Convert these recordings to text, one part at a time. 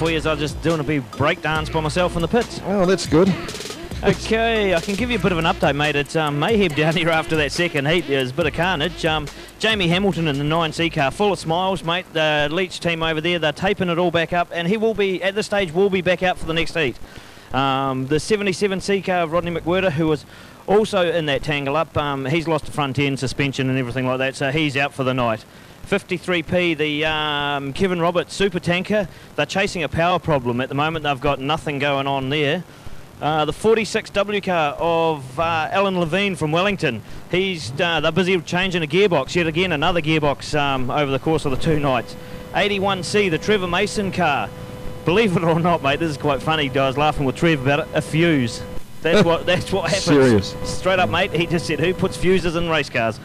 for you as I'm just doing a big break dance by myself in the pits. Oh, that's good. Okay, I can give you a bit of an update, mate. It's mayhem down here after that second heat. There's a bit of carnage. Jamie Hamilton in the 9C car, full of smiles, mate. The Leach team over there, they're taping it all back up, and he will be, at this stage, will be back out for the next heat. The 77C car of Rodney McWhirter, who was also in that tangle up, he's lost the front end, suspension and everything like that, so he's out for the night. 53P, the Kevin Roberts super tanker, they're chasing a power problem at the moment. They've got nothing going on there. The 46W car of Alan Levine from Wellington, they're busy changing a gearbox, yet again another gearbox over the course of the 2 nights. 81C, the Trevor Mason car, believe it or not, mate, this is quite funny. I was laughing with Trev about it, a fuse. That's what happens. Serious. Straight up, mate, he just said, who puts fuses in race cars?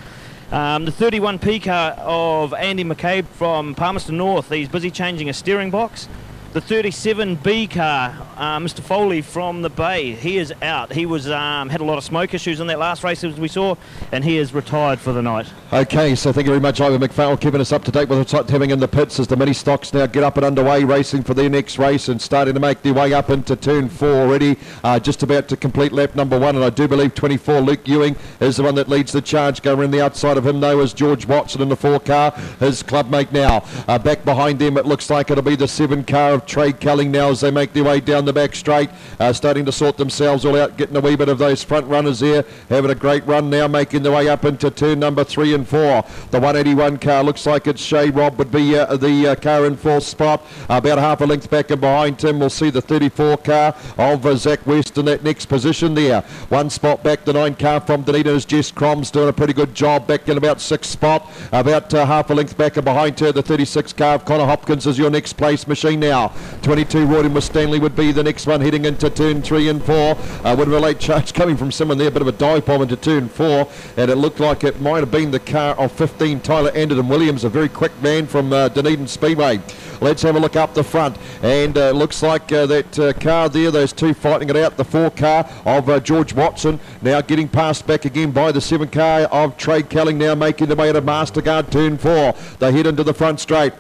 The 31P car of Andy McCabe from Palmerston North, he's busy changing a steering box. The 37B car, Mr. Foley from the Bay, he is out. He was had a lot of smoke issues in that last race as we saw, and he is retired for the night. Okay, so thank you very much, Ivan McPhail, keeping us up to date with what's happening in the pits as the mini stocks now get up and underway, racing for their next race and starting to make their way up into turn 4 already. Just about to complete lap number 1, and I do believe 24, Luke Ewing, is the one that leads the charge. Going around the outside of him, though, is George Watson in the 4 car, his clubmate now. Back behind them, it looks like it'll be the 7 car of Trade Kelling now as they make their way down the back straight, starting to sort themselves all out, getting a wee bit of those front runners there, having a great run now, making their way up into turn number 3 and 4. The 181 car looks like it's Shay Robb would be the car in 4th spot, about half a length back and behind him. We'll see the 34 car of Zach West in that next position there. 1 spot back, the 9 car from Dunedin is Jess Crom's doing a pretty good job back in about 6th spot, about half a length back and behind her. The 36 car of Connor Hopkins is your next place machine now. 22 Royden with Stanley would be the next one heading into turn 3 and 4. Would have a late charge coming from someone there, a bit of a dive bomb into turn 4, and it looked like it might have been the car of 15 Tyler Anderton Williams, a very quick man from Dunedin Speedway. Let's have a look up the front, and looks like that car there, those 2 fighting it out. The 4 car of George Watson now getting passed back again by the 7 car of Trade Kelling, now making their way to Mastercard turn 4. They head into the front straight.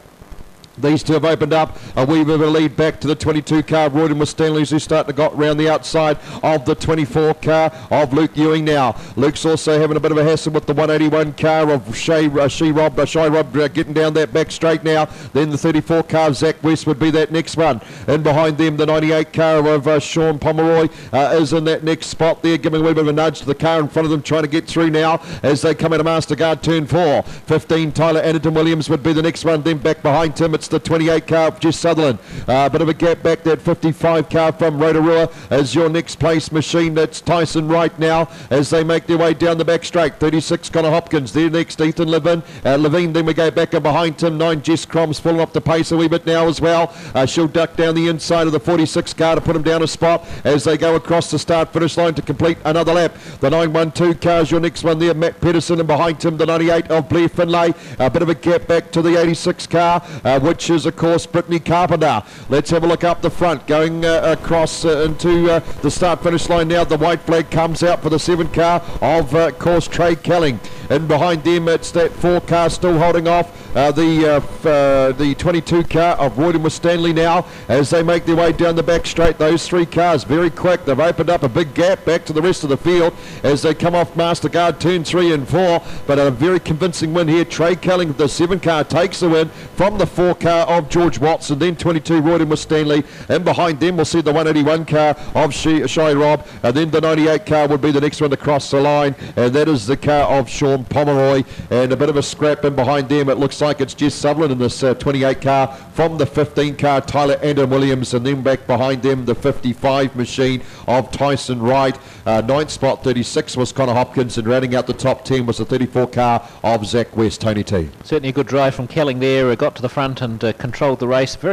These two have opened up a wee bit of a lead back to the 22 car of Royden with Stanley's, who's starting to got round the outside of the 24 car of Luke Ewing now. Luke's also having a bit of a hassle with the 181 car of Shay Robb getting down that back straight now. Then the 34 car of Zach West would be that next one. And behind them, the 98 car of Sean Pomeroy is in that next spot there, giving a wee bit of a nudge to the car in front of them, trying to get through now as they come into Mastercard turn 4. 15 Tyler Anderton Williams would be the next one. Then back behind him, it's the 28 car of Jess Sutherland. Bit of a gap back. That 55 car from Rotorua is your next place machine. That's Tyson Wright now as they make their way down the back straight. 36 Connor Hopkins. There next Ethan Levine. Then we go back and behind him. 9 Jess Crom's pulling up the pace a wee bit now as well. She'll duck down the inside of the 46 car to put him down a spot as they go across the start finish line to complete another lap. The 912 car is your next one there. Matt Pedersen, and behind him the 98 of Blair Finlay. A bit of a gap back to the 86 car, which is of course Brittany Carpenter. Let's have a look up the front, going across into the start finish line now. The white flag comes out for the 7 car of course Trade Kelling. And behind them it's that 4 car still holding off the 22 car of Royden with Stanley now as they make their way down the back straight. Those 3 cars very quick. They've opened up a big gap back to the rest of the field as they come off Mastercard turn 3 and 4, but a very convincing win here. Trade Kelling, the 7 car, takes the win from the 4 car of George Watson. Then 22 Royden with Stanley, and behind them we'll see the 181 car of Shay Robb, and then the 98 car would be the next one to cross the line, and that is the car of Sean Pomeroy. And a bit of a scrap in behind them, it looks like it's Jess Sutherland in this 28 car from the 15 car Tyler Anderton Williams, and then back behind them the 55 machine of Tyson Wright. 9th spot 36 was Connor Hopkins, and rounding out the top 10 was the 34 car of Zach West. Tony T. Certainly a good drive from Kelling there, got to the front and controlled the race very